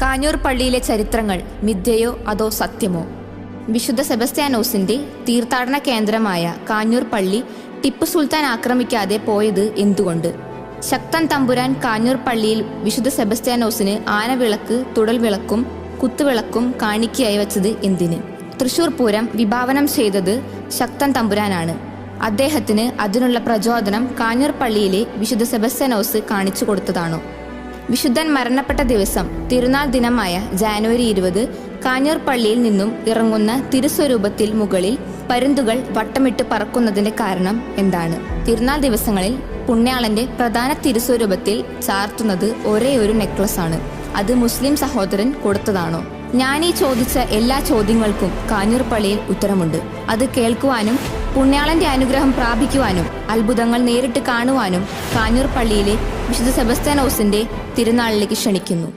കാഞ്ഞൂർ പള്ളിയിലെ ചരിത്രങ്ങൾ മിഥ്യയോ അതോ സത്യമോ? വിശുദ്ധ സെബസ്ത്യാനോസിന്റെ തീർത്ഥാടന കേന്ദ്രമായ കാഞ്ഞൂർ പള്ളി ടിപ്പു സുൽത്താൻ ആക്രമിക്കാതെ പോയത് എന്തുകൊണ്ട്? ശക്തൻ തമ്പുരാൻ കാഞ്ഞൂർ പള്ളിയിൽ വിശുദ്ധ സെബസ്ത്യാനോസിന് ആനവിളക്ക്, തുടൽവിളക്കും കുത്തുവിളക്കും കാണിക്കയായി വച്ചത് എന്തിന്? തൃശൂർ പൂരം വിഭാവനം ചെയ്തത് ശക്തൻ തമ്പുരാനാണ്. അദ്ദേഹത്തിന് അതിനുള്ള പ്രചോദനം കാഞ്ഞൂർ പള്ളിയിലെ വിശുദ്ധ സെബസ്ത്യാനോസ് കാണിച്ചു കൊടുത്തതാണോ? വിശുദ്ധൻ മരണപ്പെട്ട ദിവസം തിരുനാൾ ദിനമായ ജാനുവരി 20 കാഞ്ഞൂർ പള്ളിയിൽ നിന്നും ഇറങ്ങുന്ന തിരുസ്വരൂപത്തിൽ മുകളിൽ പരുന്തുകൾ വട്ടമിട്ട് പറക്കുന്നതിന്റെ കാരണം എന്താണ്? തിരുനാൾ ദിവസങ്ങളിൽ പുണ്യാളന്റെ പ്രധാന തിരുസ്വരൂപത്തിൽ ചാർത്തുന്നത് ഒരേ ഒരു നെക്ലസ് ആണ്. അത് മുസ്ലിം സഹോദരൻ കൊടുത്തതാണോ? ഞാനീ ചോദിച്ച എല്ലാ ചോദ്യങ്ങൾക്കും കാഞ്ഞൂർ പള്ളിയിൽ ഉത്തരമുണ്ട്. അത് കേൾക്കുവാനും പുണ്യാളന്റെ അനുഗ്രഹം പ്രാപിക്കുവാനും അത്ഭുതങ്ങൾ നേരിട്ട് കാണുവാനും കാഞ്ഞൂർ പള്ളിയിലെ വിശുദ്ധ സെബസ്ത്യാനോസിന്റെ തിരുനാളിലേക്ക് ക്ഷണിക്കുന്നു.